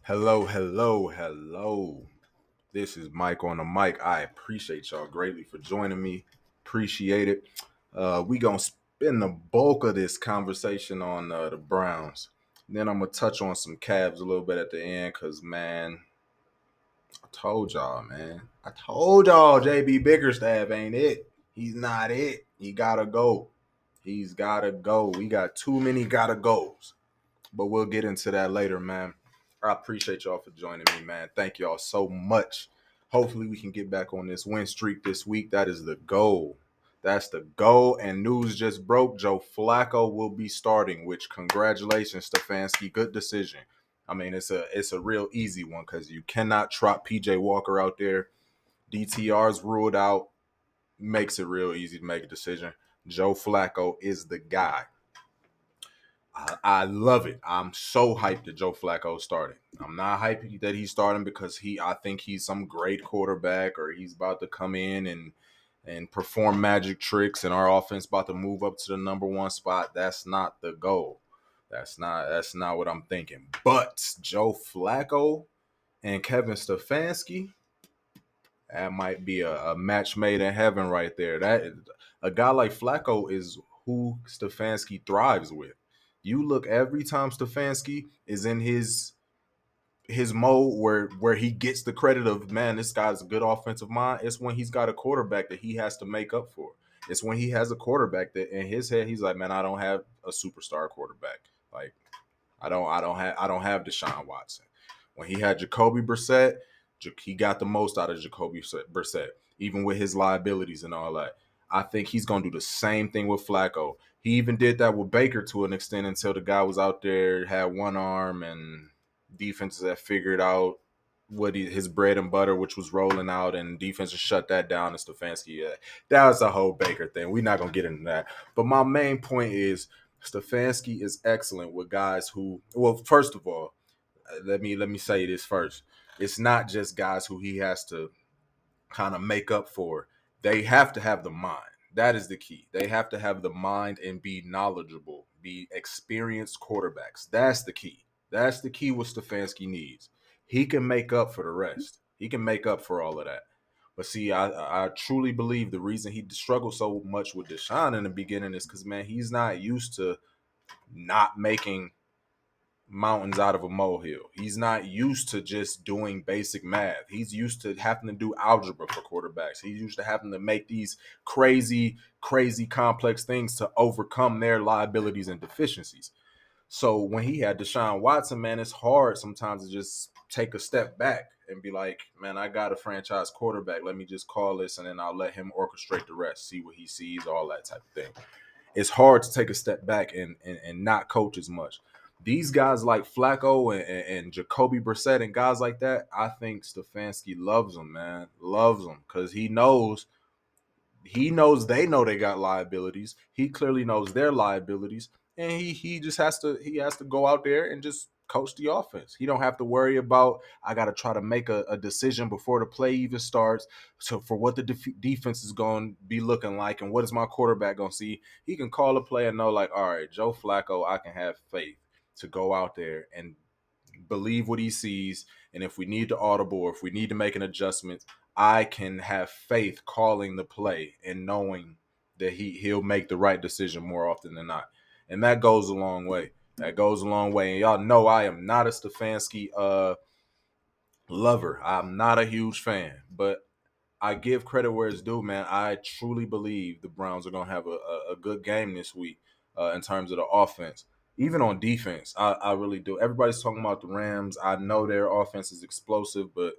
Hello, hello, hello. This is Mike on the mic. I appreciate y'all greatly for joining me. Appreciate it. We gonna spend the bulk of this conversation on the Browns. Then I'm gonna touch on some Cavs a little bit at the end, cause man, I told y'all, man. I told y'all, JB Bickerstaff ain't it. He's not it. He gotta go. He's gotta go. We got too many gotta goes. But we'll get into that later, man. I appreciate y'all for joining me, man. Thank y'all so much. Hopefully, we can get back on this win streak this week. That is the goal. That's the goal. And news just broke. Joe Flacco will be starting, which congratulations, Stefanski. Good decision. I mean, it's a real easy one because you cannot trot PJ Walker out there. DTR's ruled out. Makes it real easy to make a decision. Joe Flacco is the guy. I love it. I'm so hyped that Joe Flacco starting. I'm not hyped that he's starting because I think he's some great quarterback or he's about to come in and perform magic tricks and our offense about to move up to the number one spot. That's not the goal. That's not what I'm thinking. But Joe Flacco and Kevin Stefanski, that might be a match made in heaven right there. That a guy like Flacco is who Stefanski thrives with. You look every time Stefanski is in his mode where he gets the credit of man, this guy's a good offensive mind. It's when he's got a quarterback that he has to make up for. It's when he has a quarterback that in his head he's like, man, I don't have a superstar quarterback. Like I don't have Deshaun Watson. When he had Jacoby Brissett, he got the most out of Jacoby Brissett, even with his liabilities and all that. I think he's gonna do the same thing with Flacco. He even did that with Baker to an extent until the guy was out there, had one arm, and defenses that figured out his bread and butter, which was rolling out, and defenses shut that down. And Stefanski, that was a whole Baker thing. We're not gonna get into that. But my main point is Stefanski is excellent with guys who, well, first of all, let me say this first. It's not just guys who he has to kind of make up for. They have to have the mind. That is the key. They have to have the mind and be knowledgeable, be experienced quarterbacks. That's the key. That's the key what Stefanski needs. He can make up for the rest. He can make up for all of that. But see, I truly believe the reason he struggled so much with Deshaun in the beginning is because, man, he's not used to not making mountains out of a molehill. He's not used to just doing basic math. He's used to having to do algebra for quarterbacks. He's used to having to make these crazy, crazy complex things to overcome their liabilities and deficiencies. So when he had Deshaun Watson, man, it's hard sometimes to just take a step back and be like, man, I got a franchise quarterback. Let me just call this and then I'll let him orchestrate the rest, see what he sees, all that type of thing. It's hard to take a step back and not coach as much. These guys like Flacco and Jacoby Brissett and guys like that, I think Stefanski loves them, man. Loves them because he knows they got liabilities. He clearly knows their liabilities, and he just has to go out there and just coach the offense. He don't have to worry about I got to try to make a decision before the play even starts. So for what the defense is going to be looking like and what is my quarterback going to see, he can call a play and know like, all right, Joe Flacco, I can have faith to go out there and believe what he sees. And if we need to audible or if we need to make an adjustment, I can have faith calling the play and knowing that he'll make the right decision more often than not. And that goes a long way. That goes a long way. And y'all know I am not a Stefanski lover. I'm not a huge fan, but I give credit where it's due, man. I truly believe the Browns are going to have a good game this week in terms of the offense. Even on defense, I really do. Everybody's talking about the Rams. I know their offense is explosive, but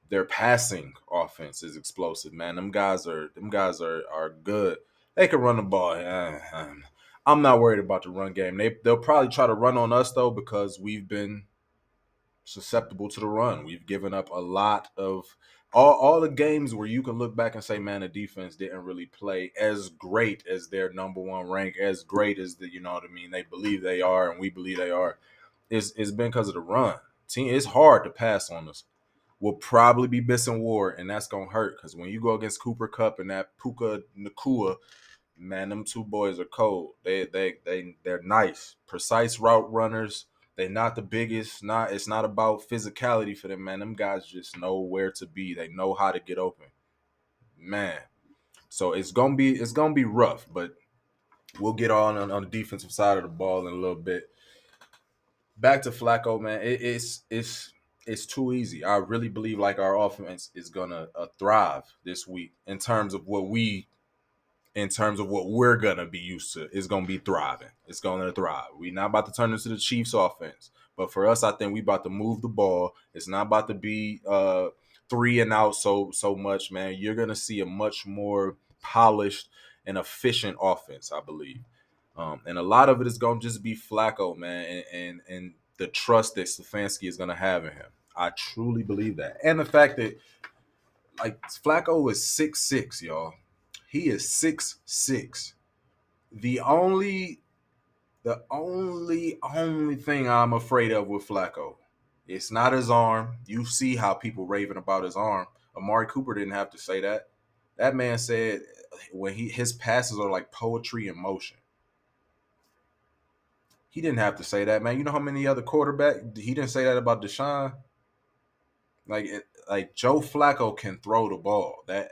their passing offense is explosive, man. Them guys are good. They can run the ball. I'm not worried about the run game. They'll probably try to run on us though because we've been susceptible to the run. We've given up a lot of all the games where you can look back and say, man, the defense didn't really play as great as their number one rank, as great as you know what I mean, they believe they are, and we believe they are. It's been because of the run. Team, it's hard to pass on us. We'll probably be missing Ward, and that's gonna hurt because when you go against Cooper Cup and that Puka Nakua, man, them two boys are cold. They're nice, precise route runners. They're not the biggest. It's not about physicality for them, man. Them guys just know where to be. They know how to get open, man. So it's gonna be rough, but we'll get on the defensive side of the ball in a little bit. Back to Flacco, man. It's too easy. I really believe like our offense is gonna thrive this week in terms of what we're gonna be used to. It's gonna be thriving. It's gonna thrive. We're not about to turn into the Chiefs offense. But for us, I think we about to move the ball. It's not about to be three and out so much, man. You're gonna see a much more polished and efficient offense, I believe. And a lot of it is gonna just be Flacco, man, and the trust that Stefanski is gonna have in him. I truly believe that. And the fact that like Flacco is 6'6", y'all. He is 6'6". The only thing I'm afraid of with Flacco, it's not his arm. You see how people raving about his arm. Amari Cooper didn't have to say that. That man said when his passes are like poetry in motion. He didn't have to say that, man. You know how many other quarterback he didn't say that about Deshaun? Like Joe Flacco can throw the ball. That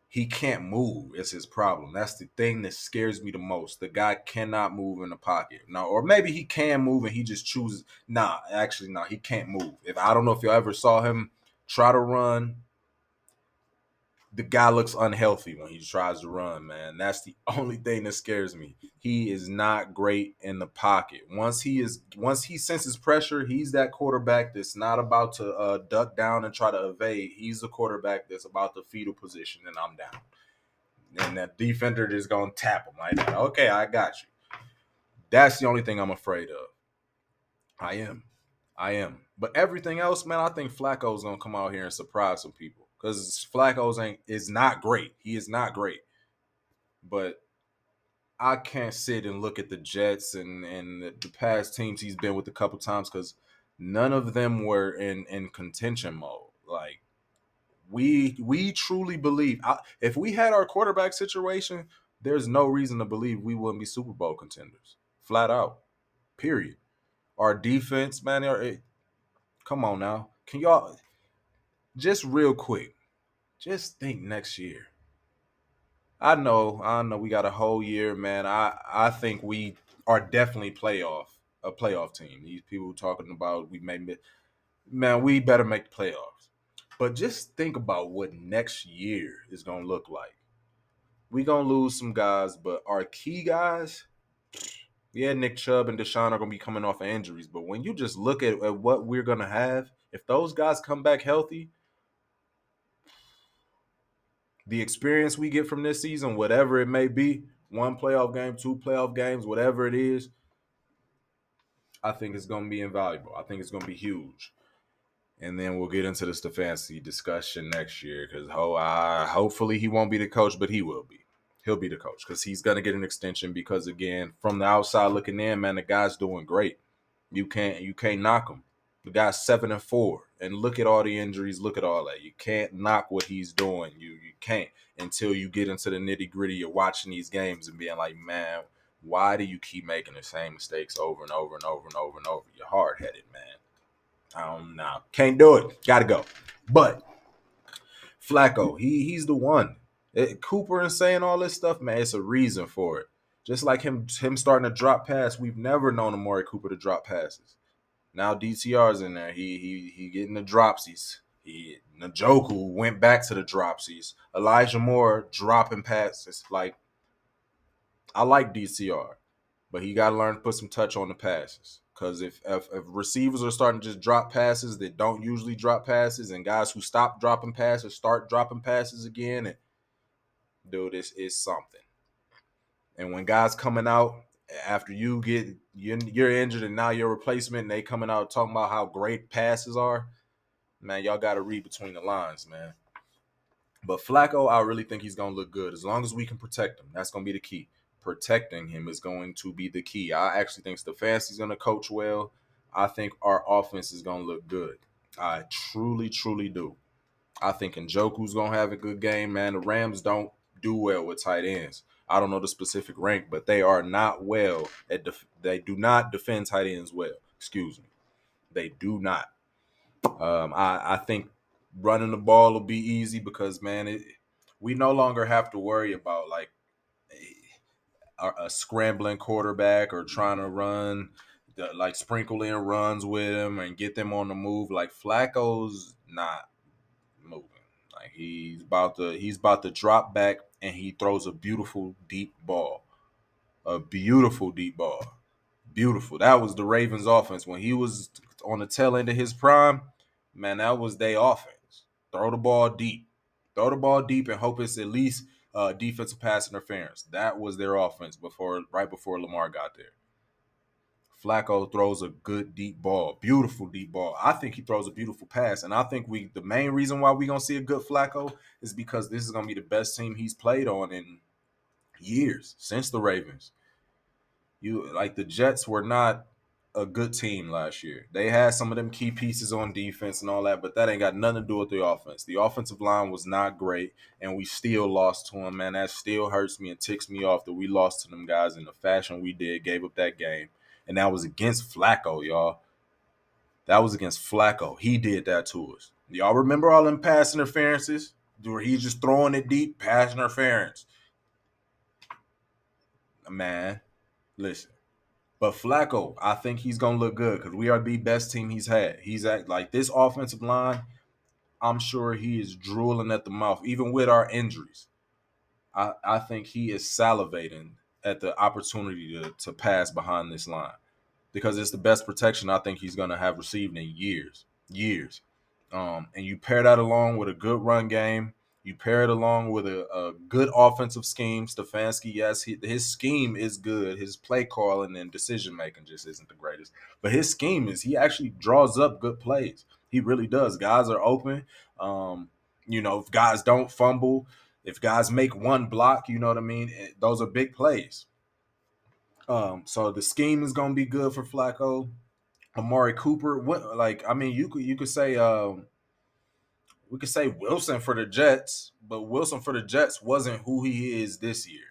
he can't move is his problem. That's the thing that scares me the most. The guy cannot move in the pocket. Now, or maybe he can move and he just chooses. Nah, actually, nah, he can't move. If I don't know if you ever saw him try to run, the guy looks unhealthy when he tries to run, man. That's the only thing that scares me. He is not great in the pocket. Once he senses pressure, he's that quarterback that's not about to duck down and try to evade. He's the quarterback that's about to fetal position and I'm down. And that defender is gonna tap him like that. Okay, I got you. That's the only thing I'm afraid of. I am. I am. But everything else, man, I think Flacco's gonna come out here and surprise some people. Because Flacco's is not great. He is not great. But I can't sit and look at the Jets and the past teams he's been with a couple times because none of them were in contention mode. Like we truly believe if we had our quarterback situation, there's no reason to believe we wouldn't be Super Bowl contenders. Flat out. Period. Our defense, man, come on now. Can y'all just real quick, just think next year. I know we got a whole year, man. I think we are definitely a playoff team. These people talking about we may man, we better make the playoffs. But just think about what next year is gonna look like. We gonna lose some guys, but our key guys, yeah, Nick Chubb and Deshaun are gonna be coming off of injuries. But when you just look at what we're gonna have, if those guys come back healthy, the experience we get from this season, whatever it may be, one playoff game, two playoff games, whatever it is, I think it's going to be invaluable. I think it's going to be huge. And then we'll get into the Stefanski discussion next year because hopefully he won't be the coach, but he will be. He'll be the coach because he's going to get an extension because, again, from the outside looking in, man, the guy's doing great. You can't knock him. The guy's 7-4, and look at all the injuries. Look at all that. You can't knock what he's doing. You can't until you get into the nitty gritty. You're watching these games and being like, man, why do you keep making the same mistakes over and over and over and over and over? You're hard headed, man. I don't know. Can't do it. Got to go. But Flacco, he's the one. Cooper and saying all this stuff, man, it's a reason for it. Just like him starting to drop pass, we've never known Amari Cooper to drop passes. Now DTR's in there. He getting the dropsies. Njoku went back to the dropsies. Elijah Moore dropping passes. Like I like DTR, but he got to learn to put some touch on the passes. Because if receivers are starting to just drop passes that don't usually drop passes, and guys who stop dropping passes start dropping passes again, and dude, this is something. And when guys coming out after you're injured and now your replacement, and they coming out talking about how great passes are, man, y'all got to read between the lines, man. But Flacco, I really think he's going to look good as long as we can protect him. That's going to be the key. Protecting him is going to be the key. I actually think Stefanski's going to coach well. I think our offense is going to look good. I truly, truly do. I think Njoku's going to have a good game, man. The Rams don't do well with tight ends. I don't know the specific rank, but they are not well. They do not defend tight ends well. Excuse me. They do not. I think running the ball will be easy because, man, we no longer have to worry about like a scrambling quarterback or trying to run, like sprinkle in runs with him and get them on the move. Like Flacco's not moving. Like he's about to drop back and he throws a beautiful deep ball. A beautiful deep ball. Beautiful. That was the Ravens offense when he was on the tail end of his prime. Man, that was their offense. Throw the ball deep. Throw the ball deep and hope it's at least defensive pass interference. That was their offense right before Lamar got there. Flacco throws a good deep ball, beautiful deep ball. I think he throws a beautiful pass, and I think the main reason why we're gonna see a good Flacco is because this is gonna be the best team he's played on in years since the Ravens. The Jets were not a good team last year. They had some of them key pieces on defense and all that, but that ain't got nothing to do with the offense. The offensive line was not great, and we still lost to them, man. That still hurts me and ticks me off that we lost to them guys in the fashion we did, gave up that game. And that was against Flacco, y'all. That was against Flacco. He did that to us. Y'all remember all them pass interferences? Where he's just throwing it deep, pass interference. Man, listen. But Flacco, I think he's gonna look good because we are the best team he's had. He's at like this offensive line. I'm sure he is drooling at the mouth, even with our injuries. I think he is salivating at the opportunity to pass behind this line because it's the best protection I think he's gonna have received in years. Years. And you pair that along with a good run game. You pair it along with a good offensive scheme. Stefanski, yes, his scheme is good. His play calling and decision making just isn't the greatest. But his scheme he actually draws up good plays. He really does. Guys are open. If guys don't fumble, if guys make one block, you know what I mean? Those are big plays. So the scheme is going to be good for Flacco. Amari Cooper, you could say we could say Wilson for the Jets, but Wilson for the Jets wasn't who he is this year.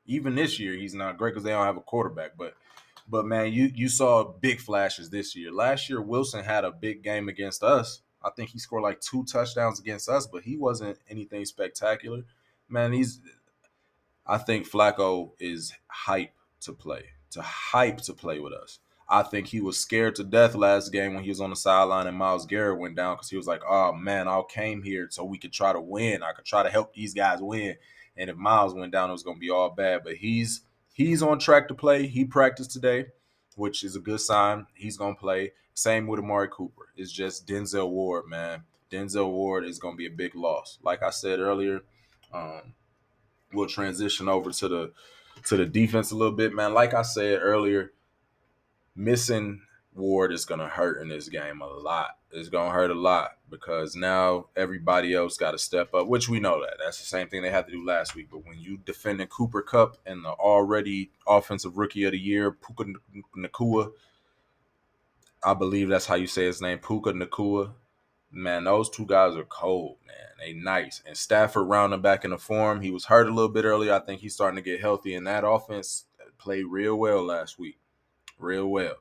Even this year, he's not great because they don't have a quarterback. But man, you saw big flashes this year. Last year, Wilson had a big game against us. I think he scored like 2 touchdowns against us, but he wasn't anything spectacular. Man, I think Flacco is hype to play with us. I think he was scared to death last game when he was on the sideline and Myles Garrett went down because he was like, oh, man, I came here so we could try to win. I could try to help these guys win. And if Myles went down, it was going to be all bad. But he's on track to play. He practiced today, which is a good sign. He's going to play. Same with Amari Cooper. It's just Denzel Ward, man. Denzel Ward is going to be a big loss. Like I said earlier, we'll transition over to the defense a little bit, man. Like I said earlier, missing Ward is gonna hurt in this game a lot. It's gonna hurt a lot because now everybody else got to step up, which we know that. That's the same thing they had to do last week. But when you defending Cooper Kupp and the already offensive rookie of the year, Puka Nacua, I believe that's how you say his name, Puka Nacua. Man, those two guys are cold, man. They nice. And Stafford rounding back in the form. He was hurt a little bit earlier. I think he's starting to get healthy. And that offense played real well last week. Real well.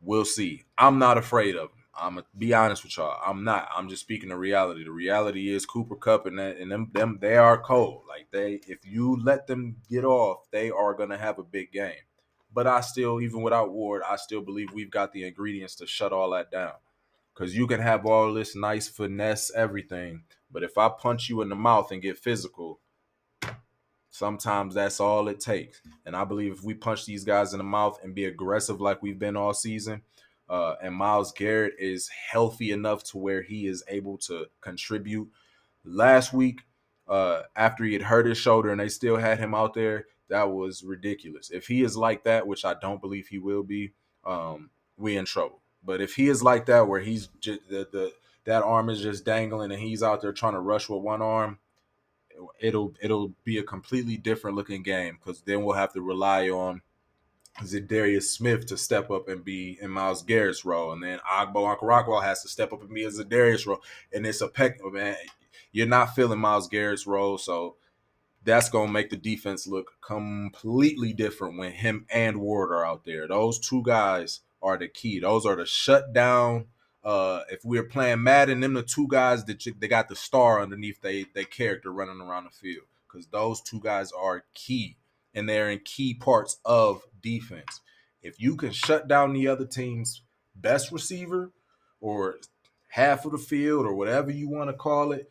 We'll see. I'm not afraid of him. I'm going to be honest with y'all. I'm not. I'm just speaking the reality. The reality is Cooper Kupp and them they are cold. Like if you let them get off, they are going to have a big game. But I still, even without Ward, I still believe we've got the ingredients to shut all that down. Because you can have all this nice finesse, everything. But if I punch you in the mouth and get physical, sometimes that's all it takes. And I believe if we punch these guys in the mouth and be aggressive like we've been all season, and Myles Garrett is healthy enough to where he is able to contribute. Last week, after he had hurt his shoulder and they still had him out there, that was ridiculous. If he is like that, which I don't believe he will be, we in trouble. But if he is like that, where he's just that arm is just dangling and he's out there trying to rush with one arm, it'll be a completely different looking game because then we'll have to rely on Zadarius Smith to step up and be in Myles Garrett's role, and then Agbo Okoronkwo has to step up and be in Zadarius' role, and it's man. You're not feeling Myles Garrett's role, so that's going to make the defense look completely different when him and Ward are out there. Those two guys are the key. Those are the shutdown. If we're playing Madden, them the two guys they got the star underneath they character running around the field, because those two guys are key, and they're in key parts of defense. If you can shut down the other team's best receiver or half of the field or whatever you want to call it,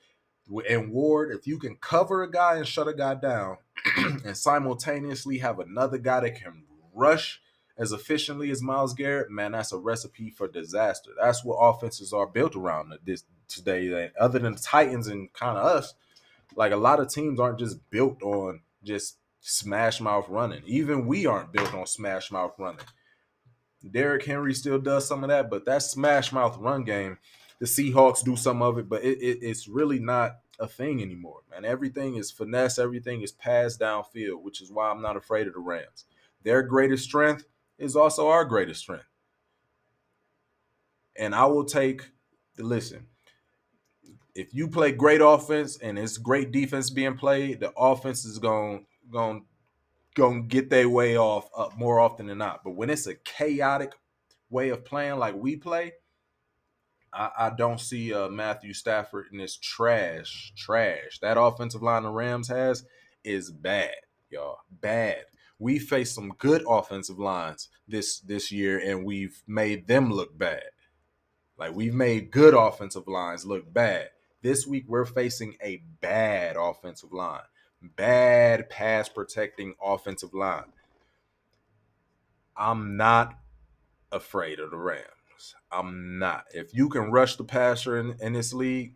and Ward, if you can cover a guy and shut a guy down and simultaneously have another guy that can rush as efficiently as Myles Garrett, man, that's a recipe for disaster. That's what offenses are built around this today. Other than the Titans and kind of us, like a lot of teams aren't just built on just smash mouth running. Even we aren't built on smash mouth running. Derrick Henry still does some of that, but that smash mouth run game, the Seahawks do some of it, but it's really not a thing anymore, man. Everything is finesse, everything is passed downfield, which is why I'm not afraid of the Rams. Their greatest strength is also our greatest strength. And I will listen, if you play great offense and it's great defense being played, the offense is going to get their way off more often than not. But when it's a chaotic way of playing like we play, I don't see Matthew Stafford in this trash. That offensive line the Rams has is bad, y'all. Bad. We faced some good offensive lines this year, and we've made them look bad. Like, we've made good offensive lines look bad. This week, we're facing a bad offensive line. Bad pass protecting offensive line. I'm not afraid of the Rams. I'm not. If you can rush the passer in this league,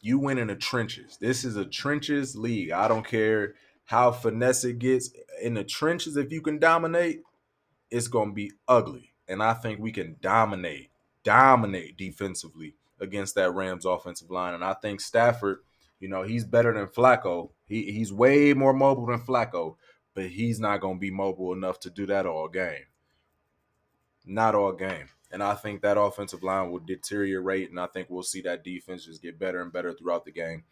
you win in the trenches. This is a trenches league. I don't care how finesse it gets. In the trenches, if you can dominate, it's going to be ugly. And I think we can dominate defensively against that Rams offensive line. And I think Stafford, he's better than Flacco. He's way more mobile than Flacco, but he's not going to be mobile enough to do that all game. Not all game. And I think that offensive line will deteriorate, and I think we'll see that defense just get better and better throughout the game.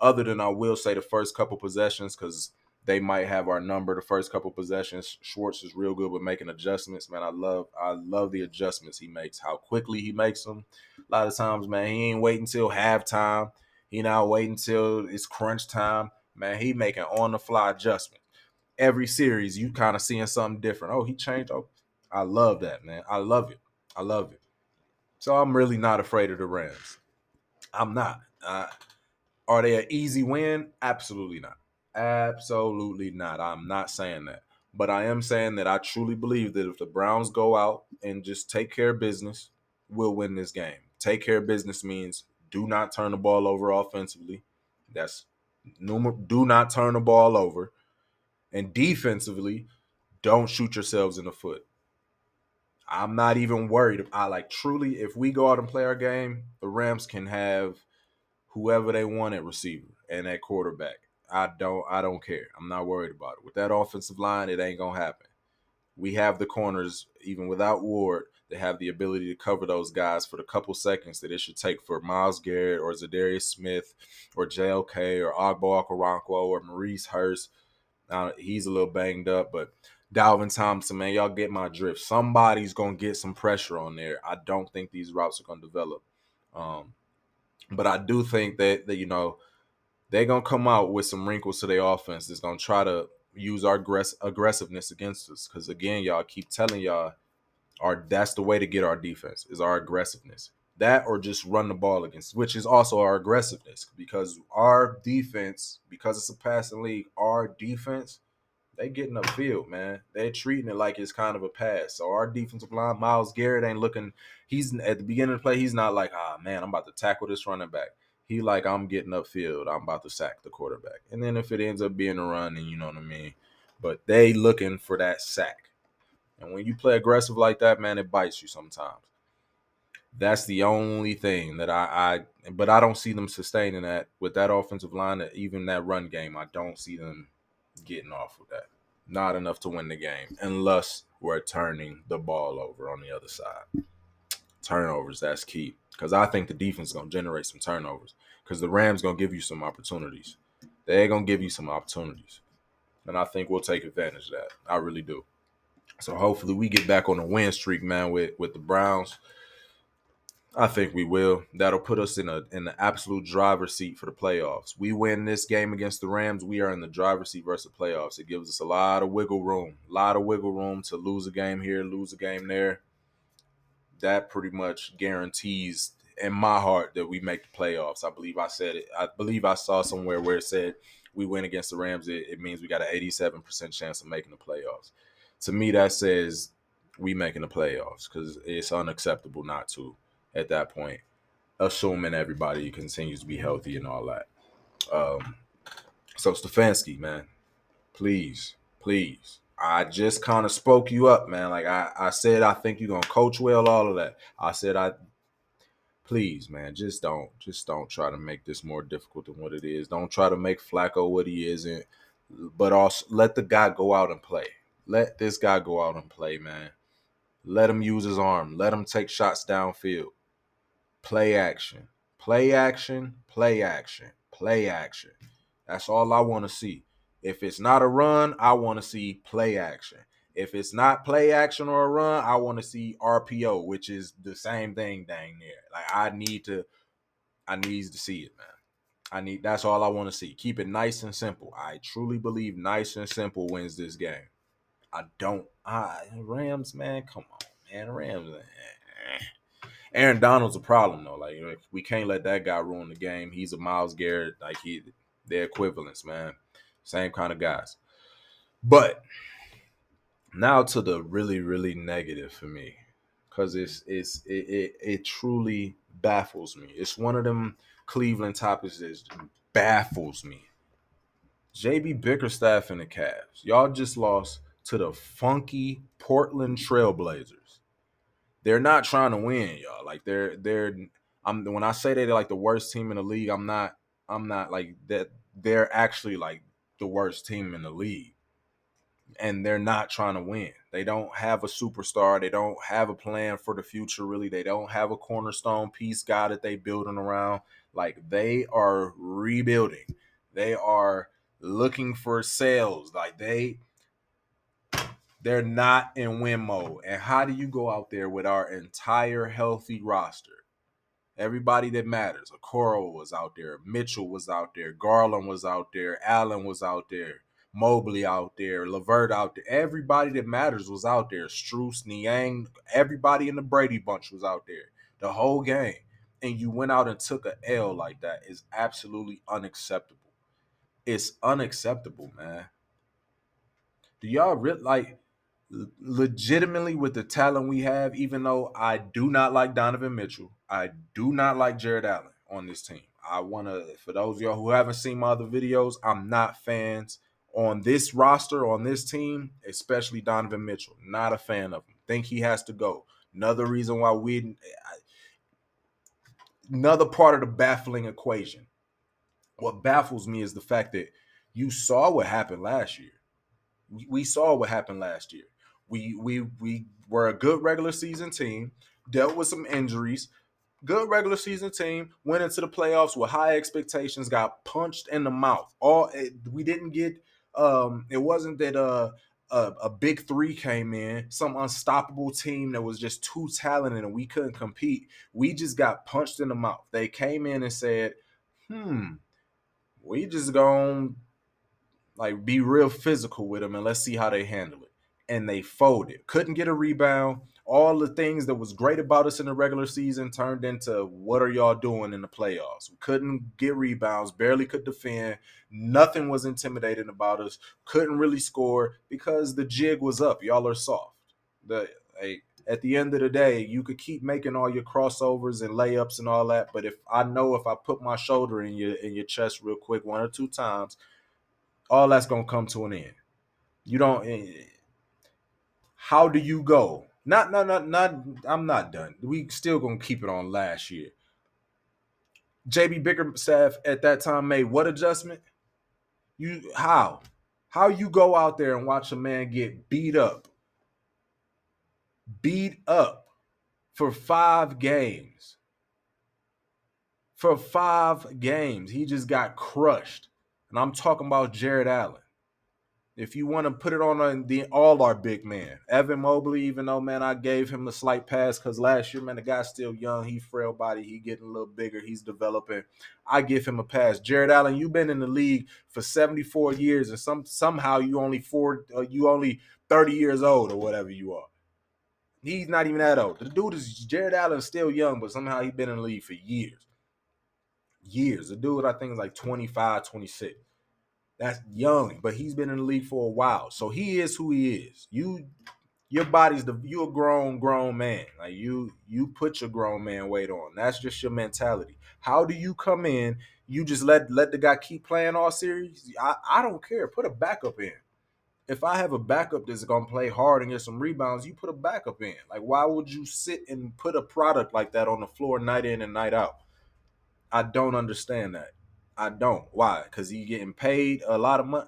Other than, I will say, the first couple possessions, because they might have our number. The first couple possessions, Schwartz is real good with making adjustments. Man, I love the adjustments he makes, how quickly he makes them. A lot of times, man, he ain't waiting until halftime. He not waiting until it's crunch time. Man, he making on-the-fly adjustments. Every series, you kind of seeing something different. Oh, he changed. Oh, I love that, man. I love it. So I'm really not afraid of the Rams. I'm not. Are they an easy win? Absolutely not. Absolutely not. I'm not saying that. But I am saying that I truly believe that if the Browns go out and just take care of business, we'll win this game. Take care of business means do not turn the ball over offensively. Do not turn the ball over. And defensively, don't shoot yourselves in the foot. I'm not even worried. Truly, if we go out and play our game, the Rams can have whoever they want at receiver and at quarterback. I don't care. I'm not worried about it. With that offensive line, it ain't gonna happen. We have the corners, even without Ward, that have the ability to cover those guys for the couple seconds that it should take for Myles Garrett or Zadarius Smith or JLK or Agbo Okoronkwo or Maurice Hurst. He's a little banged up, but Dalvin Thompson, man, y'all get my drift. Somebody's going to get some pressure on there. I don't think these routes are going to develop. But I do think that they're going to come out with some wrinkles to their offense. It's going to try to use our aggressiveness against us. Because, again, y'all keep telling y'all that's the way to get our defense is our aggressiveness. That or just run the ball against, which is also our aggressiveness. Because our defense, because it's a passing league, our defense, they getting upfield, man. They're treating it like it's kind of a pass. So our defensive line, Myles Garrett ain't looking. He's at the beginning of the play. He's not like, man, I'm about to tackle this running back. He like, I'm getting upfield. I'm about to sack the quarterback. And then if it ends up being a run, then you know what I mean. But they looking for that sack. And when you play aggressive like that, man, it bites you sometimes. That's the only thing that but I don't see them sustaining that with that offensive line, that even that run game. I don't see them getting off with that. Not enough to win the game unless we're turning the ball over on the other side. Turnovers, that's key. Because I think the defense is going to generate some turnovers. Because the Rams going to give you some opportunities. They're going to give you some opportunities. And I think we'll take advantage of that. I really do. So hopefully we get back on a win streak, man, with the Browns. I think we will. That'll put us in the absolute driver's seat for the playoffs. We win this game against the Rams, we are in the driver's seat versus the playoffs. It gives us a lot of wiggle room to lose a game here, lose a game there. That pretty much guarantees in my heart that we make the playoffs. I believe I said it. I believe I saw somewhere where it said we win against the Rams. It means we got an 87% chance of making the playoffs. To me, that says we making the playoffs because it's unacceptable not to at that point, assuming everybody continues to be healthy and all that. Um, so Stefanski, man, please. I just kind of spoke you up, man. Like I said, I think you're gonna coach well, all of that. I said please, man, just don't try to make this more difficult than what it is. Don't try to make Flacco what he isn't. But also let the guy go out and play. Let this guy go out and play, man. Let him use his arm. Let him take shots downfield. Play action. Play action. Play action. Play action. That's all I want to see. If it's not a run, I want to see play action. If it's not play action or a run, I want to see RPO, which is the same thing dang near. Like I need to see it, man. That's all I want to see. Keep it nice and simple. I truly believe nice and simple wins this game. Rams, man, come on, man. Rams, man. Aaron Donald's a problem though. Like we can't let that guy ruin the game. He's a Myles Garrett. Like they're equivalents, man. Same kind of guys. But now to the really, really negative for me, because it truly baffles me. It's one of them Cleveland topics that baffles me. JB Bickerstaff and the Cavs. Y'all just lost to the funky Portland Trailblazers. They're not trying to win, y'all. Like they're when I say they're like the worst team in the league, I'm not like that. They're actually like the worst team in the league. And they're not trying to win. They don't have a superstar. They don't have a plan for the future, really. They don't have a cornerstone piece guy that they building around. Like they are rebuilding. They are looking for sales. Like they're not in win mode. And how do you go out there with our entire healthy roster? Everybody that matters. Okoro was out there. Mitchell was out there. Garland was out there. Allen was out there. Mobley out there. Levert out there. Everybody that matters was out there. Struess, Niang, everybody in the Brady bunch was out there. The whole game. And you went out and took a L like that is absolutely unacceptable. It's unacceptable, man. Do y'all really like legitimately with the talent we have, even though I do not like Donovan Mitchell, I do not like Jared Allen on this team. I want to, for those of y'all who haven't seen my other videos, I'm not fans on this roster, on this team, especially Donovan Mitchell. Not a fan of him. Think he has to go. Another reason why another part of the baffling equation. What baffles me is the fact that you saw what happened last year. We saw what happened last year. We were a good regular season team, dealt with some injuries, good regular season team, went into the playoffs with high expectations, got punched in the mouth. We didn't get it wasn't that a big three came in, some unstoppable team that was just too talented and we couldn't compete. We just got punched in the mouth. They came in and said, we just gonna like be real physical with them and let's see how they handle it. And they folded. Couldn't get a rebound. All the things that was great about us in the regular season turned into what are y'all doing in the playoffs? We couldn't get rebounds, barely could defend. Nothing was intimidating about us. Couldn't really score because the jig was up. Y'all are soft. At the end of the day, you could keep making all your crossovers and layups and all that, but if I put my shoulder in your chest real quick one or two times, all that's gonna come to an end. You don't. How do you go? Not. I'm not done. We still gonna keep it on last year. JB Bickerstaff at that time made what adjustment? You how? How you go out there and watch a man get beat up for 5 games? For 5 games, he just got crushed, and I'm talking about Jared Allen. If you want to put it on all our big men, Evan Mobley, even though, man, I gave him a slight pass because last year, man, the guy's still young. He frail body. He getting a little bigger. He's developing. I give him a pass. Jared Allen, you've been in the league for 74 years, and somehow you only 30 years old or whatever you are. He's not even that old. The dude is Jared Allen, still young, but somehow he's been in the league for years. Years. The dude, I think, is like 25, 26. That's young, but he's been in the league for a while. So he is who he is. Your body's you a grown man. Like you put your grown man weight on. That's just your mentality. How do you come in? You just let the guy keep playing all series? I don't care. Put a backup in. If I have a backup that's gonna play hard and get some rebounds, you put a backup in. Like, why would you sit and put a product like that on the floor night in and night out? I don't understand that. I don't. Why? Because he getting paid a lot of money.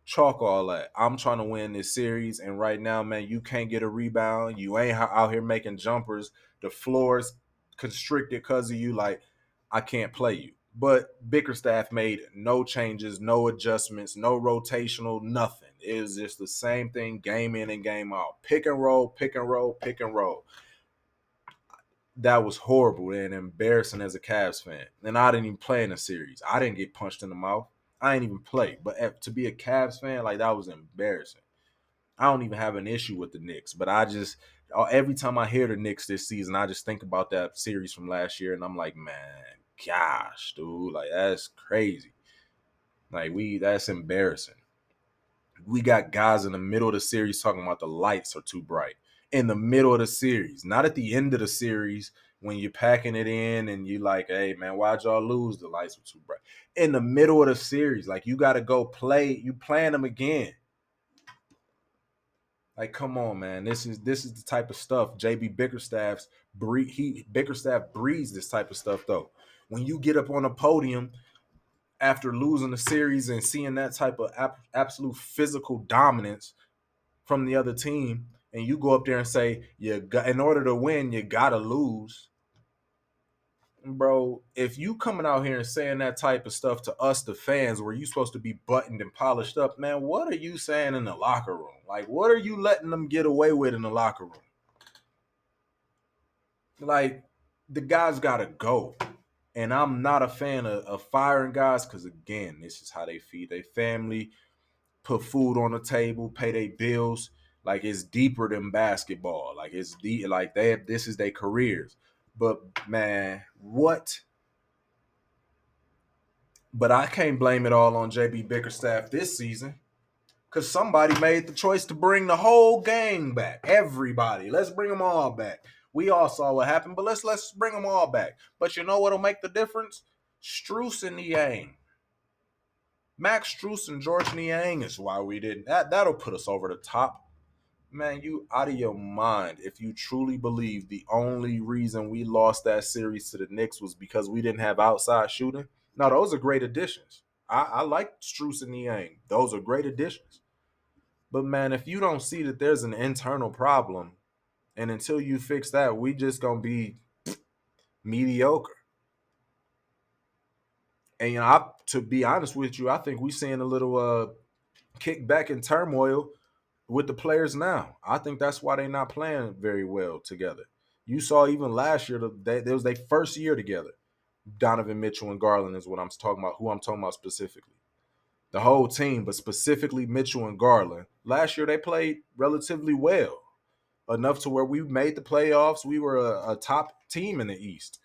Chalk all that. I'm trying to win this series, and right now, man, you can't get a rebound. You ain't out here making jumpers. The floor is constricted because of you. Like, I can't play you. But Bickerstaff made no changes, no adjustments, no rotational, nothing. It was just the same thing, game in and game out. Pick and roll, pick and roll, pick and roll. That was horrible and embarrassing as a Cavs fan. And I didn't even play in the series. I didn't get punched in the mouth. I ain't even play. But to be a Cavs fan, like, that was embarrassing. I don't even have an issue with the Knicks, but I just every time I hear the Knicks this season, I just think about that series from last year, and I'm like, man, gosh, dude, like, that's crazy. Like, that's embarrassing. We got guys in the middle of the series talking about the lights are too bright. In the middle of the series, not at the end of the series when you're packing it in and you like, hey, man, why'd y'all lose? The lights were too bright. In the middle of the series, like, you got to go play. You playing them again. Like, come on, man. This is the type of stuff JB Bickerstaff breeds this type of stuff, though. When you get up on a podium after losing the series and seeing that type of absolute physical dominance from the other team, and you go up there and say, in order to win, you gotta lose. Bro, if you coming out here and saying that type of stuff to us, the fans, where you supposed to be buttoned and polished up, man, what are you saying in the locker room? Like, what are you letting them get away with in the locker room? Like, the guys gotta go. And I'm not a fan of firing guys because, again, this is how they feed their family, put food on the table, pay their bills. Like, it's deeper than basketball. Like, it's deep. Like, this is their careers. But, man, what? But I can't blame it all on JB Bickerstaff this season, because somebody made the choice to bring the whole gang back. Everybody. Let's bring them all back. We all saw what happened, but let's bring them all back. But you know what'll make the difference? Strus and Niang. Max Strus and George Niang is why we didn't. That'll put us over the top. Man, you out of your mind if you truly believe the only reason we lost that series to the Knicks was because we didn't have outside shooting. No, those are great additions. I like Strus and Niang. Those are great additions. But, man, if you don't see that there's an internal problem, and until you fix that, we just going to be mediocre. And, to be honest with you, I think we're seeing a little kickback and turmoil with the players now. I think that's why they're not playing very well together. You saw even last year, that was their first year together. Donovan Mitchell and Garland is what I'm talking about, who I'm talking about specifically. The whole team, but specifically Mitchell and Garland. Last year they played relatively well, enough to where we made the playoffs. We were a top team in the East.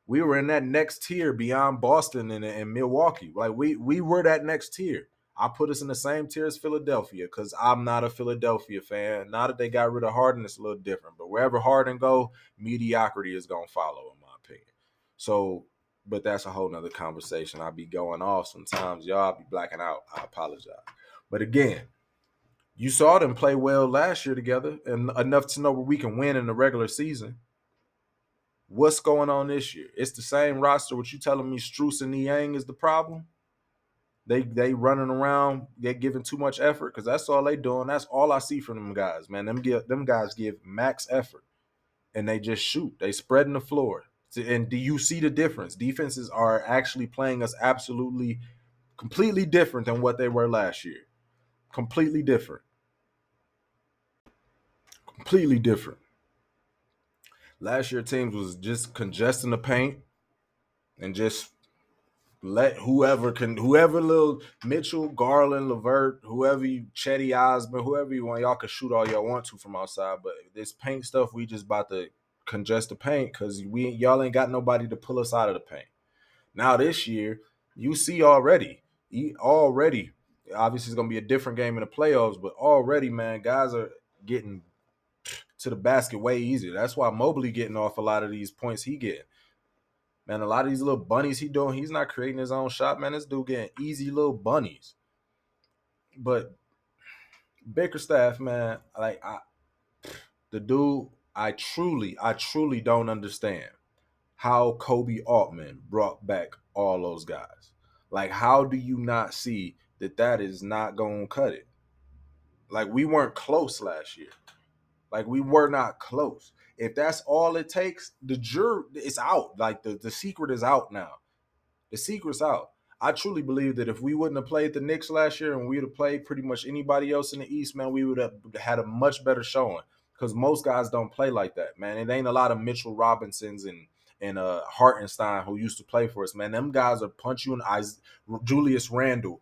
We were in that next tier beyond Boston and Milwaukee. Like, we were that next tier. I put us in the same tier as Philadelphia because I'm not a Philadelphia fan. Now that they got rid of Harden, it's a little different. But wherever Harden go, mediocrity is going to follow, in my opinion. So, but that's a whole nother conversation. I'll be going off sometimes. Y'all be blacking out. I apologize. But again, you saw them play well last year together and enough to know where we can win in the regular season. What's going on this year? It's the same roster. What you telling me Strus and Niang is the problem? They running around, they're giving too much effort, because that's all they doing. That's all I see from them guys, man. Them guys give max effort, and they just shoot. They spreading the floor. And do you see the difference? Defenses are actually playing us absolutely, completely different than what they were last year. Completely different. Completely different. Last year teams was just congesting the paint and just let whoever little Mitchell, Garland, Levert, whoever you Chetty Osman, whoever you want, y'all can shoot all y'all want to from outside. But this paint stuff, we just about to congest the paint because y'all ain't got nobody to pull us out of the paint. Now this year, you see already, obviously it's gonna be a different game in the playoffs, but already, man, guys are getting to the basket way easier. That's why Mobley getting off a lot of these points he getting. Man, a lot of these little bunnies he doing, he's not creating his own shot, man. This dude getting easy little bunnies. But Bickerstaff, man, the dude, I truly don't understand how Kolby Altman brought back all those guys. Like, how do you not see that is not going to cut it? Like, we weren't close last year. Like, we were not close. If that's all it takes, the jury is out. Like, the secret is out now. The secret's out. I truly believe that if we wouldn't have played the Knicks last year and we would have played pretty much anybody else in the East, man, we would have had a much better showing. Because most guys don't play like that, man. It ain't a lot of Mitchell Robinsons and Hartenstein who used to play for us, man. Them guys are punch you in the eyes. Julius Randle,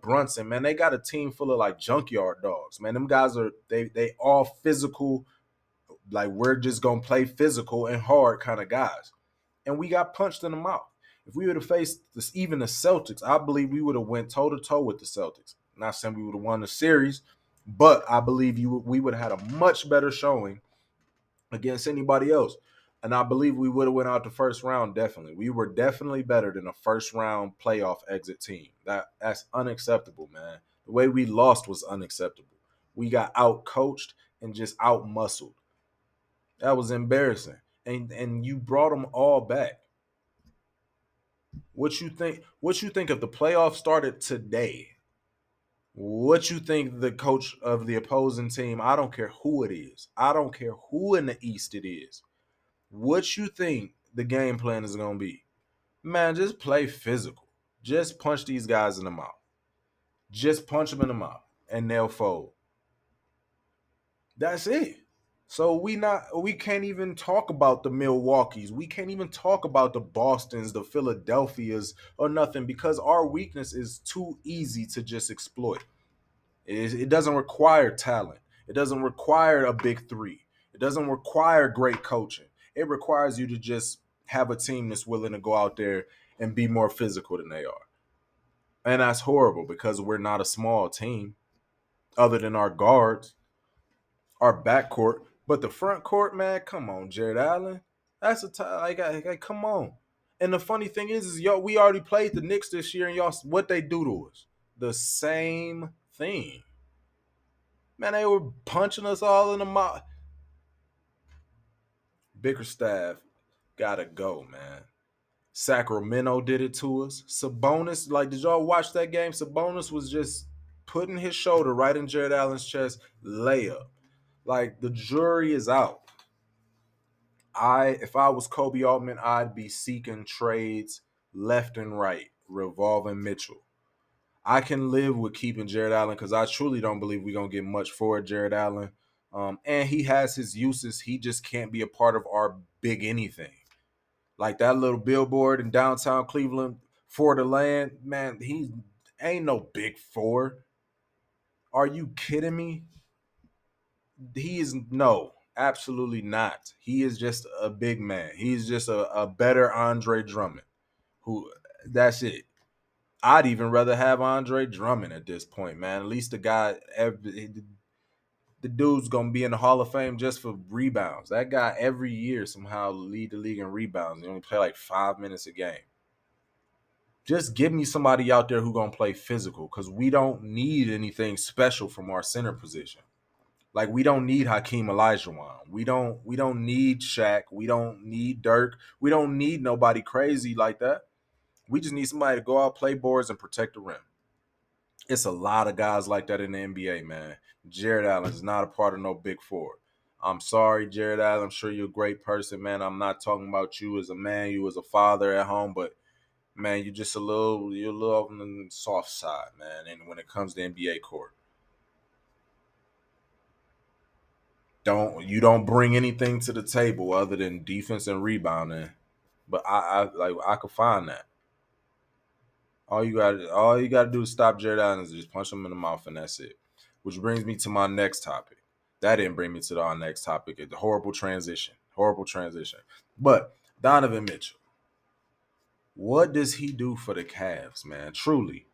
Brunson, man. They got a team full of like junkyard dogs, man. Them guys are they all physical. Like, we're just gonna play physical and hard kind of guys, and we got punched in the mouth. If we would have faced even the Celtics, I believe we would have went toe to toe with the Celtics. Not saying we would have won the series, but I believe we would have had a much better showing against anybody else. And I believe we would have went out the first round. Definitely, we were definitely better than a first round playoff exit team. That's unacceptable, man. The way we lost was unacceptable. We got out coached and just out muscled. That was embarrassing. And you brought them all back. What you think? What you think if the playoffs started today? What you think the coach of the opposing team? I don't care who it is. I don't care who in the East it is. What you think the game plan is going to be? Man, just play physical. Just punch these guys in the mouth. Just punch them in the mouth, and they'll fold. That's it. So we can't even talk about the Milwaukees. We can't even talk about the Bostons, the Philadelphias, or nothing because our weakness is too easy to just exploit. It doesn't require talent. It doesn't require a big three. It doesn't require great coaching. It requires you to just have a team that's willing to go out there and be more physical than they are. And that's horrible because we're not a small team other than our guards, our backcourt. But the front court, man, come on, Jared Allen. That's like come on. And the funny thing is yo, we already played the Knicks this year, and y'all, what they do to us? The same thing. Man, they were punching us all in the mouth. Bickerstaff gotta go, man. Sacramento did it to us. Sabonis, like, did y'all watch that game? Sabonis was just putting his shoulder right in Jared Allen's chest, layup. Like, the jury is out. If I was Kolby Altman, I'd be seeking trades left and right, revolving Mitchell. I can live with keeping Jared Allen because I truly don't believe we're gonna get much for Jared Allen. And he has his uses. He just can't be a part of our big anything. Like that little billboard in downtown Cleveland for the land, man, he ain't no big four. Are you kidding me? He is no, absolutely not. He is just a big man. He's just a better Andre Drummond. Who that's it. I'd even rather have Andre Drummond at this point, man. At least the dude's gonna be in the Hall of Fame just for rebounds. That guy every year somehow lead the league in rebounds. He only play like 5 minutes a game. Just give me somebody out there who gonna play physical because we don't need anything special from our center position. Like we don't need Hakeem Olajuwon. We don't need Shaq. We don't need Dirk. We don't need nobody crazy like that. We just need somebody to go out, play boards, and protect the rim. It's a lot of guys like that in the NBA, man. Jared Allen is not a part of no big four. I'm sorry, Jared Allen. I'm sure you're a great person, man. I'm not talking about you as a man, you as a father at home, but man, you're a little on the soft side, man. And when it comes to NBA court, don't bring anything to the table other than defense and rebounding. But I could find that. All you got to do is stop Jared Allen and just punch him in the mouth, and that's it. Which brings me to my next topic. That didn't bring me to our next topic. It's the horrible transition. Horrible transition. But Donovan Mitchell, what does he do for the Cavs, man? Truly,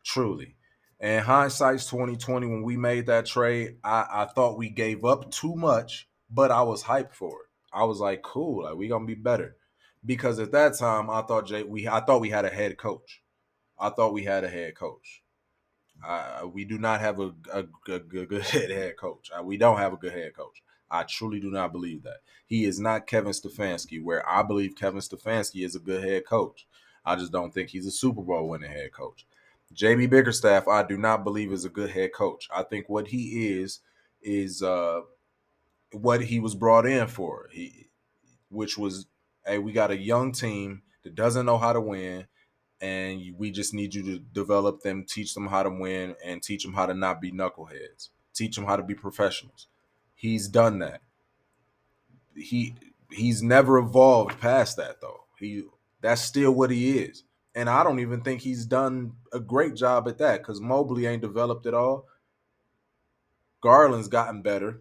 truly. And hindsight's 2020. When we made that trade, I thought we gave up too much, but I was hyped for it. I was like, cool, like we gonna be better. Because at that time I thought we had a head coach. I thought we had a head coach. We do not have a good head coach. We don't have a good head coach. I truly do not believe that. He is not Kevin Stefanski, where I believe Kevin Stefanski is a good head coach. I just don't think he's a Super Bowl winning head coach. JB Bickerstaff, I do not believe is a good head coach. I think what he is what he was brought in for. Which was, hey, we got a young team that doesn't know how to win, and we just need you to develop them, teach them how to win, and teach them how to not be knuckleheads. Teach them how to be professionals. He's done that. He's never evolved past that though. That's still what he is. And I don't even think he's done a great job at that because Mobley ain't developed at all. Garland's gotten better,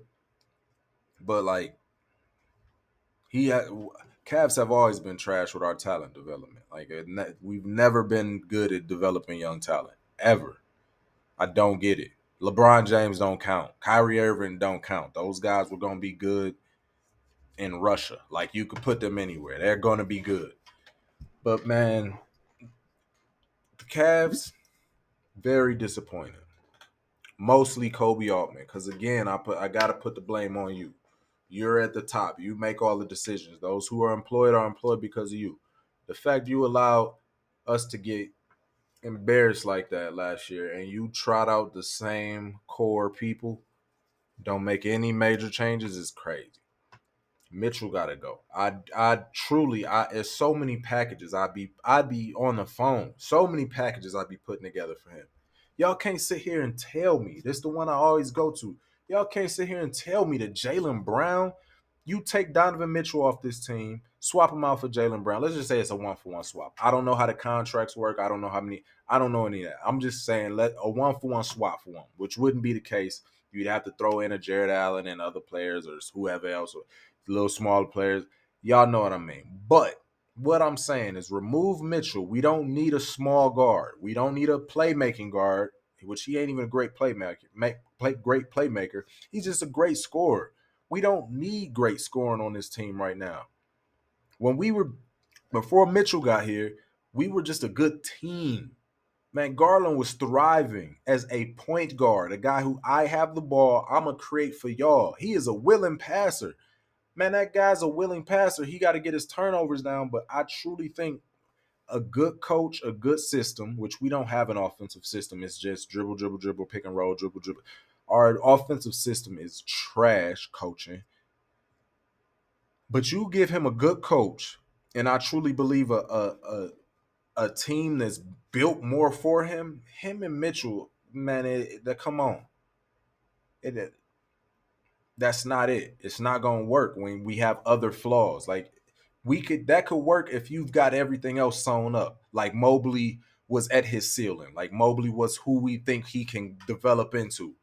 but like he had Cavs have always been trash with our talent development. Like we've never been good at developing young talent ever. I don't get it. LeBron James don't count. Kyrie Irving don't count. Those guys were going to be good in Russia. Like you could put them anywhere. They're going to be good. But man, the Cavs very disappointed. Mostly Kolby Altman cuz again, I got to put the blame on you. You're at the top. You make all the decisions. Those who are employed because of you. The fact you allowed us to get embarrassed like that last year and you trot out the same core people, don't make any major changes is crazy. Mitchell gotta go. I truly there's so many packages I'd be on the phone. So many packages I'd be putting together for him. Y'all can't sit here and tell me. This is the one I always go to. Y'all can't sit here and tell me that Jaylen Brown, you take Donovan Mitchell off this team, swap him out for Jaylen Brown. Let's just say it's a 1-for-1 swap. I don't know how the contracts work. I don't know how many. I don't know any of that. I'm just saying let a 1-for-1 swap for one, which wouldn't be the case. You'd have to throw in a Jared Allen and other players or whoever else, or little smaller players. Y'all know what I mean. But what I'm saying is remove Mitchell. We don't need a small guard. We don't need a playmaking guard, which he ain't even a great great playmaker. He's just a great scorer. We don't need great scoring on this team right now. When we were before Mitchell got here, we were just a good team. Man, Garland was thriving as a point guard, a guy who I have the ball, I'm going to create for y'all. He is a willing passer. Man, that guy's a willing passer. He got to get his turnovers down, but I truly think a good coach, a good system, which we don't have an offensive system. It's just dribble, dribble, dribble, pick and roll, dribble, dribble. Our offensive system is trash coaching. But you give him a good coach, and I truly believe a team that's built more for him. Him and Mitchell, man, come on, it, that's not it. It's not gonna work when we have other flaws. Like that could work if you've got everything else sewn up. Like Mobley was at his ceiling. Like Mobley was who we think he can develop into.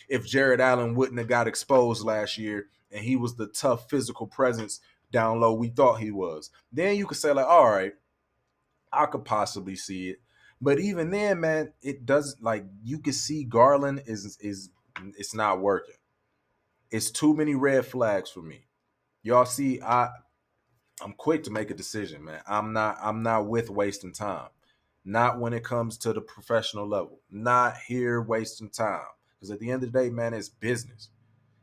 If Jared Allen wouldn't have got exposed last year and he was the tough physical presence down low we thought he was, then you could say like, all right, I could possibly see it. But even then, man, it doesn't, like you can see Garland is it's not working. It's too many red flags for me. Y'all see, I'm quick to make a decision, man. I'm not with wasting time. Not when it comes to the professional level. Not here wasting time. Because at the end of the day, man, it's business.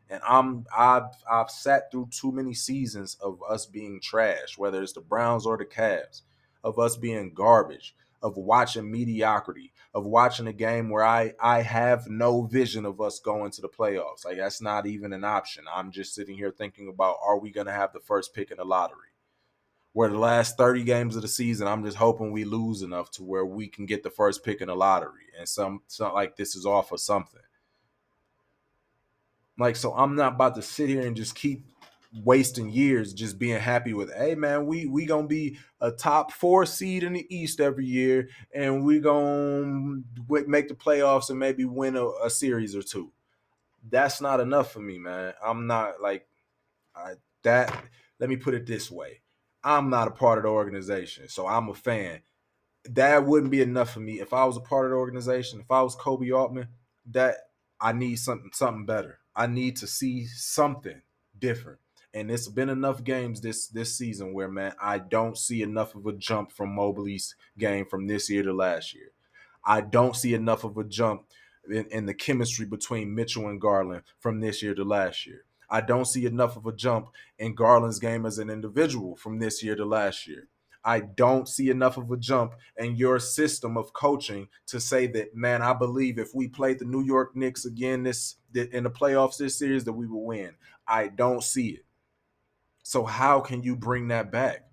And I've sat through too many seasons of us being trash, whether it's the Browns or the Cavs, of us being garbage, of watching mediocrity, of watching a game where I have no vision of us going to the playoffs. Like that's not even an option. I'm just sitting here thinking about, are we going to have the first pick in the lottery? Where the last 30 games of the season, I'm just hoping we lose enough to where we can get the first pick in the lottery. And some like this is off of something. Like, so I'm not about to sit here and just keep wasting years just being happy with, hey man, we gonna be a top 4 seed in the East every year, and we gonna make the playoffs and maybe win a series or two. That's not enough for me, man. I'm not like that. Let me put it this way: I'm not a part of the organization, so I'm a fan. That wouldn't be enough for me. If I was a part of the organization, if I was Kolby Altman, that I need something better. I need to see something different. And it's been enough games this season where, man, I don't see enough of a jump from Mobley's game from this year to last year. I don't see enough of a jump in the chemistry between Mitchell and Garland from this year to last year. I don't see enough of a jump in Garland's game as an individual from this year to last year. I don't see enough of a jump in your system of coaching to say that, man, I believe if we played the New York Knicks again this in the playoffs this series that we will win. I don't see it. So how can you bring that back?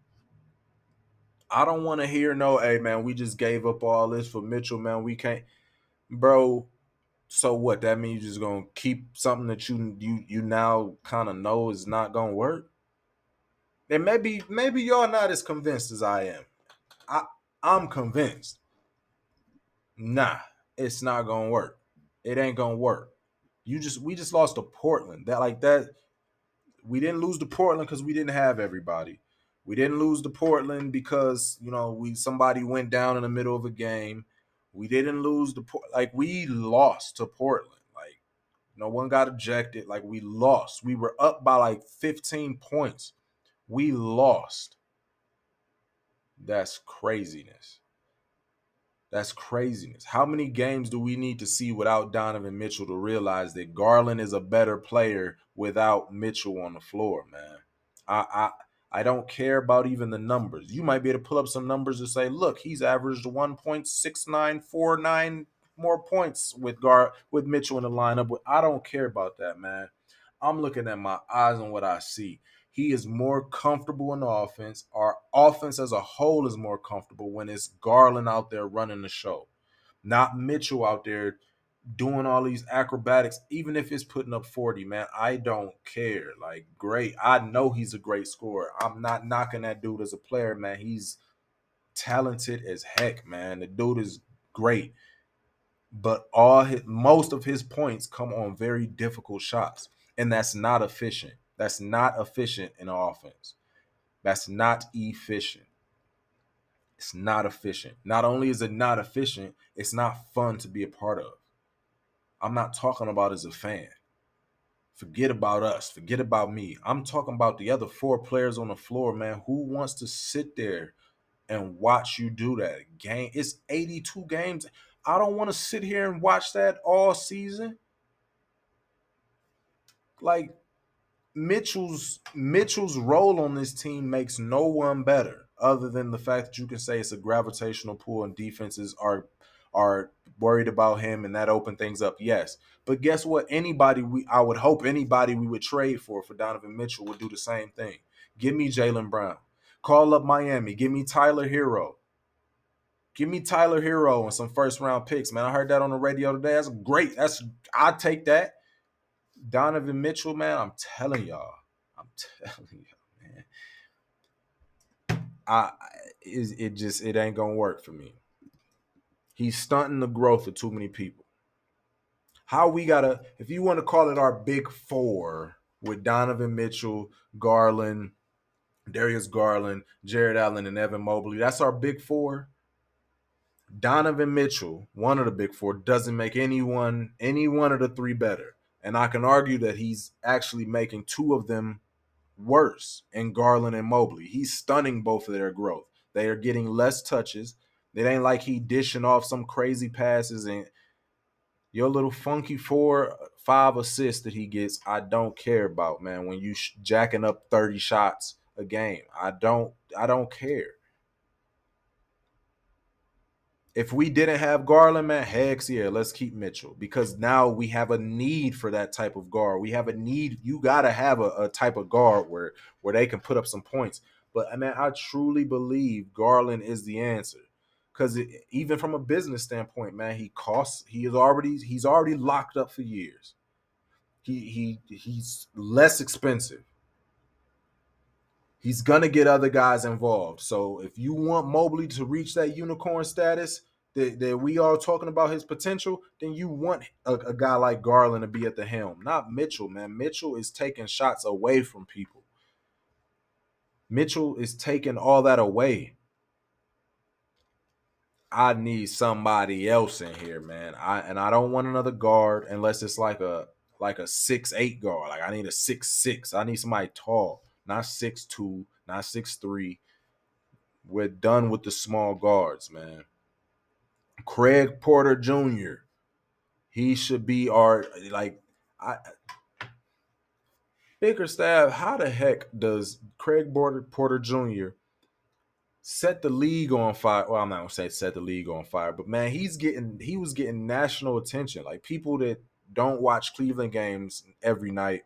I don't want to hear no, hey man, we just gave up all this for Mitchell, man. We can't, bro. So what? That means you're just gonna keep something that you now kind of know is not gonna work. And maybe y'all not as convinced as I am. I I'm convinced. Nah, it's not gonna work. It ain't gonna work. We just lost to Portland. That we didn't lose to Portland because we didn't have everybody. We didn't lose to Portland because we somebody went down in the middle of a game. We didn't lose to like we lost to Portland. Like no one got ejected. Like we lost. We were up by like 15 points. We lost. That's craziness. That's craziness. How many games do we need to see without Donovan Mitchell to realize that Garland is a better player without Mitchell on the floor, man? I I don't care about even the numbers. You might be able to pull up some numbers and say, look, he's averaged 1.6949 more points with Mitchell in the lineup. But I don't care about that, man. I'm looking at my eyes on what I see. He is more comfortable in the offense. Our offense as a whole is more comfortable when it's Garland out there running the show, not Mitchell out there doing all these acrobatics. Even if it's putting up 40, man, I don't care. Like, great. I know he's a great scorer. I'm not knocking that dude as a player, man. He's talented as heck, man. The dude is great. But most of his points come on very difficult shots. And that's not efficient. That's not efficient in the offense. That's not efficient. It's not efficient. Not only is it not efficient, it's not fun to be a part of. I'm not talking about as a fan. Forget about us. Forget about me. I'm talking about the other 4 players on the floor, man. Who wants to sit there and watch you do that? Game. It's 82 games. I don't want to sit here and watch that all season. Like, Mitchell's role on this team makes no one better, other than the fact that you can say it's a gravitational pull and defenses are worried about him and that opened things up. Yes, but guess what? I would hope anybody we would trade for Donovan Mitchell would do the same thing. Give me Jaylen Brown. Call up Miami. Give me Tyler Hero. Give me Tyler Hero and some first round picks, man. I heard that on the radio today. That's great. I take that. Donovan Mitchell, man, I'm telling y'all. I'm telling you, man. I it ain't gonna work for me. He's stunting the growth of too many people. How we gotta, if you want to call it our big 4 with Donovan Mitchell, Garland, Darius Garland, Jared Allen, and Evan Mobley, that's our big 4. Donovan Mitchell, one of the big 4, doesn't make any one of the 3 better. And I can argue that he's actually making 2 of them worse in Garland and Mobley. He's stunning both of their growth. They are getting less touches. It ain't like he dishing off some crazy passes and your little funky 4-5 assists that he gets. I don't care about, man. When you jacking up 30 shots a game, I don't care. If we didn't have Garland, man, heck yeah, let's keep Mitchell because now we have a need for that type of guard. We have a need. You got to have a type of guard where they can put up some points. But I mean, I truly believe Garland is the answer because even from a business standpoint, man, he's already locked up for years. He's less expensive. He's gonna get other guys involved. So if you want Mobley to reach that unicorn status that we are talking about his potential, then you want a guy like Garland to be at the helm, not Mitchell. Man, Mitchell is taking shots away from people. Mitchell is taking all that away. I need somebody else in here, man. I don't want another guard unless it's like a 6'8" guard. Like I need a 6'6". I need somebody tall, not 6'2", not 6'3". We're done with the small guards, man. Craig Porter Jr. He should be our like I Bickerstaff. How the heck does Craig Porter Jr. set the league on fire? Well, I'm not gonna say set the league on fire, but man, he was getting national attention. Like people that don't watch Cleveland games every night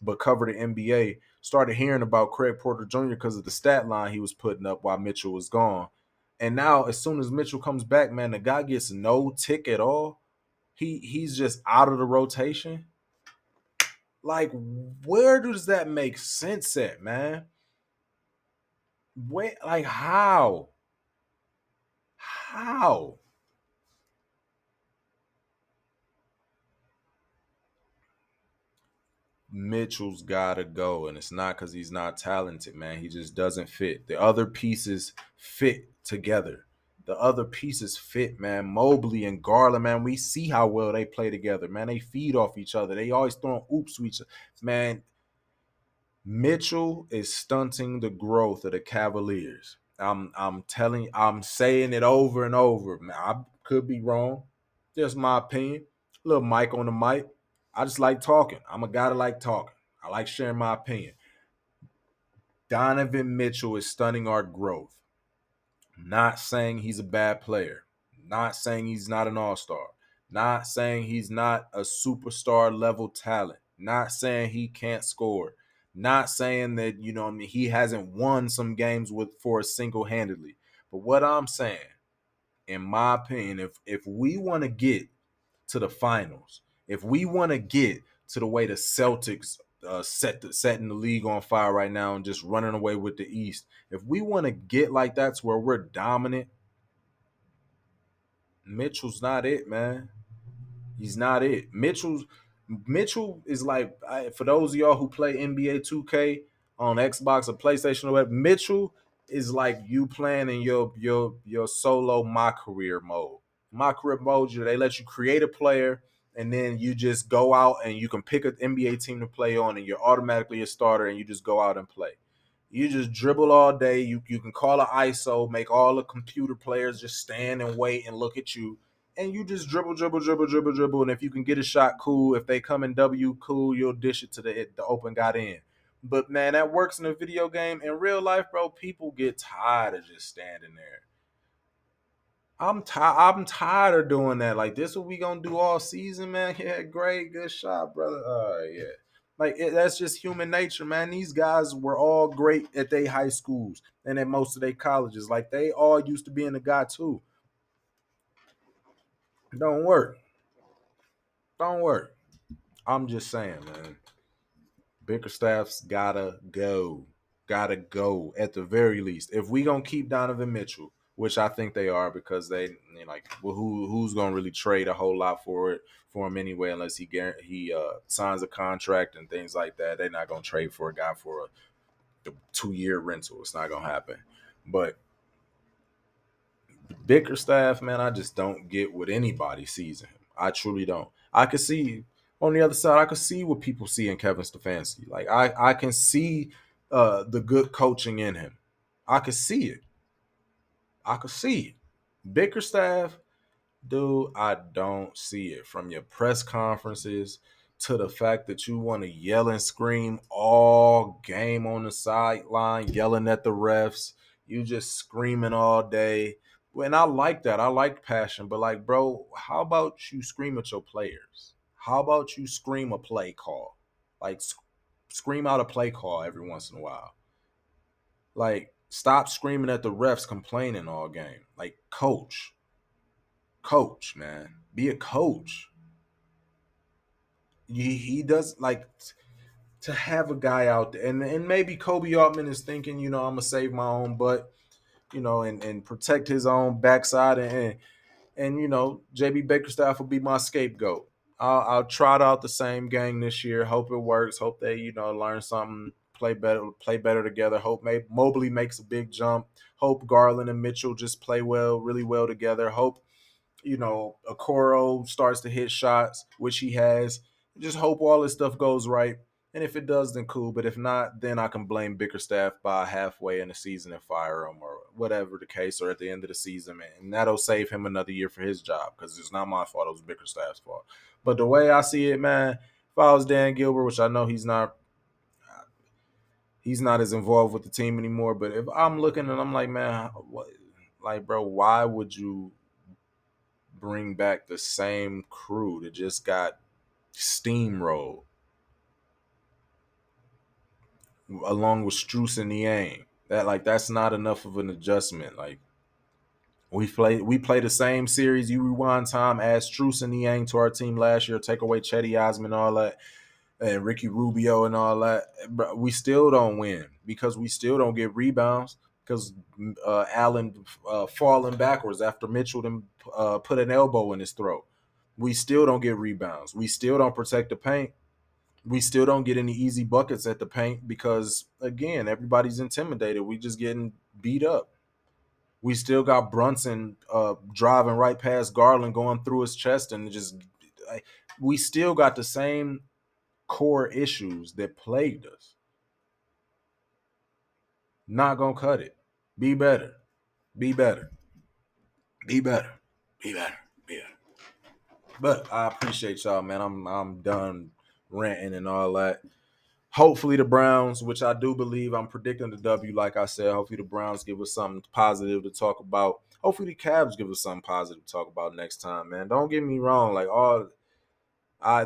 but cover the NBA started hearing about Craig Porter Jr. because of the stat line he was putting up while Mitchell was gone. And now, as soon as Mitchell comes back, man, the guy gets no tick at all. He's just out of the rotation. Like, where does that make sense at, man? Where, like, how? How? Mitchell's gotta go, and it's not because he's not talented, man. He just doesn't fit. The other pieces fit together. The other pieces fit, man. Mobley and Garland, man. We see how well they play together, man. They feed off each other. They always throwing oops to each other, man. Mitchell is stunting the growth of the Cavaliers. I'm saying it over and over. Man, I could be wrong. Just my opinion. Little Mike on the mic. I just like talking. I'm a guy that like talking. I like sharing my opinion. Donovan Mitchell is stunning our growth. Not saying he's a bad player. Not saying he's not an all-star. Not saying he's not a superstar level talent. Not saying he can't score. Not saying that, I mean, he hasn't won some games for us single-handedly. But what I'm saying, in my opinion, if we want to get to the finals, if we want to get to the way the Celtics setting the league on fire right now and just running away with the East, if we want to get like that to where we're dominant, Mitchell's not it, man. He's not it. Mitchell is like, for those of y'all who play NBA 2K on Xbox or PlayStation or whatever, Mitchell is like you playing in your solo my career mode. My career mode, they let you create a player and then you just go out and you can pick an NBA team to play on and you're automatically a starter and you just go out and play. You just dribble all day. You can call an ISO, make all the computer players just stand and wait and look at you, and you just dribble, dribble, dribble, dribble, dribble. And if you can get a shot, cool. If they come in W, cool. You'll dish it to the open got in. But man, that works in a video game. In real life, bro, people get tired of just standing there. I'm tired of doing that. Like this, what we gonna do all season, man? Yeah, great, good shot, brother. Yeah. Like that's just human nature, man. These guys were all great at their high schools and at most of their colleges. Like they all used to be in the guy too. Don't work. Don't work. I'm just saying, man. Bickerstaff's gotta go. Gotta go at the very least. If we gonna keep Donovan Mitchell, which I think they are because like, well, who's gonna really trade a whole lot for him anyway unless he signs a contract and things like that. They're not gonna trade for a guy for a 2-year rental. It's not gonna happen. But Bickerstaff, man, I just don't get what anybody sees in him. I truly don't. I could see on the other side, I could see what people see in Kevin Stefanski. Like I can see the good coaching in him. I could see it. I could see it. Bickerstaff, dude, I don't see it. From your press conferences to the fact that you want to yell and scream all game on the sideline, yelling at the refs. You just screaming all day. And I like that. I like passion. But like, bro, how about you scream at your players? How about you scream a play call? Like scream out a play call every once in a while. Like, stop screaming at the refs complaining all game. Like, coach, man, be a coach. he does like to have a guy out there, and maybe Kolby Altman is thinking, I'm gonna save my own butt, and protect his own backside, and JB Bickerstaff will be my scapegoat. I'll trot out the same gang this year. Hope it works. Hope they learn something, play better together. Hope Mobley makes a big jump. Hope Garland and Mitchell just play well, really well together. Hope Okoro starts to hit shots, which he has. Just hope all this stuff goes right. And if it does, then cool. But if not, then I can blame Bickerstaff by halfway in the season and fire him or whatever the case, or at the end of the season, man. And that'll save him another year for his job because it's not my fault. It was Bickerstaff's fault. But the way I see it, man, if I was Dan Gilbert, which I know he's not as involved with the team anymore. But if I'm looking and I'm like, man, what, like, bro, why would you bring back the same crew that just got steamrolled along with Struce and Niang? That's not enough of an adjustment. Like we play the same series. You rewind time, add Struce and Niang to our team last year, take away Chetty Osman, all that, and Ricky Rubio and all that. But we still don't win because we still don't get rebounds because Allen falling backwards after Mitchell then put an elbow in his throat. We still don't get rebounds. We still don't protect the paint. We still don't get any easy buckets at the paint because, again, everybody's intimidated. We just getting beat up. We still got Brunson driving right past Garland, going through his chest, and just we still got the same core issues that plagued us. Not gonna cut it. Be better. Be better. Be better. Be better. Be better. But I appreciate y'all, man. I'm done ranting and all that. Hopefully the Browns, which I do believe, I'm predicting the W, like I said. Hopefully the Browns give us something positive to talk about. Hopefully the Cavs give us something positive to talk about next time, man. Don't get me wrong,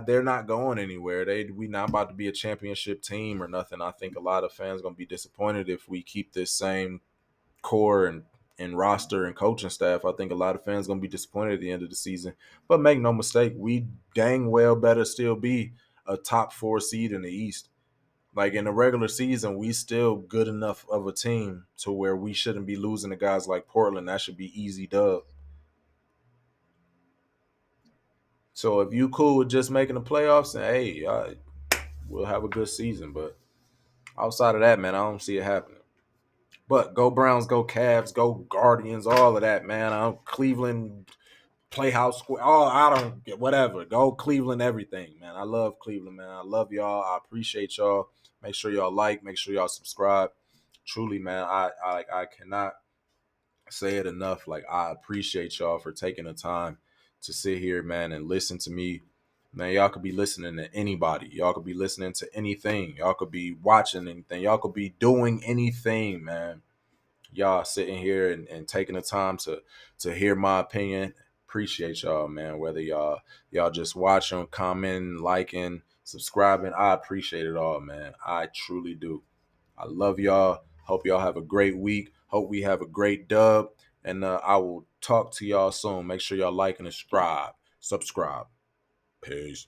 they're not going anywhere. We not about to be a championship team or nothing. I think a lot of fans gonna be disappointed if we keep this same core and roster and coaching staff. I think a lot of fans gonna be disappointed at the end of the season. But make no mistake, we dang well better still be a top 4 seed in the East. Like in the regular season, we still good enough of a team to where we shouldn't be losing to guys like Portland. That should be easy dub. So if you cool with just making the playoffs, and hey, we'll have a good season. But outside of that, man, I don't see it happening. But go Browns, go Cavs, go Guardians, all of that, man. Cleveland Playhouse Square. Oh, I don't get whatever. Go Cleveland, everything, man. I love Cleveland, man. I love y'all. I appreciate y'all. Make sure y'all like. Make sure y'all subscribe. Truly, man, I cannot say it enough. Like I appreciate y'all for taking the time to sit here, man, and listen to me. Man, y'all could be listening to anybody. Y'all could be listening to anything. Y'all could be watching anything. Y'all could be doing anything, man. Y'all sitting here and taking the time to hear my opinion. Appreciate y'all, man. Whether y'all just watching, commenting, liking, subscribing, I appreciate it all, man. I truly do. I love y'all. Hope y'all have a great week. Hope we have a great dub. And I will talk to y'all soon. Make sure y'all like and subscribe. Peace.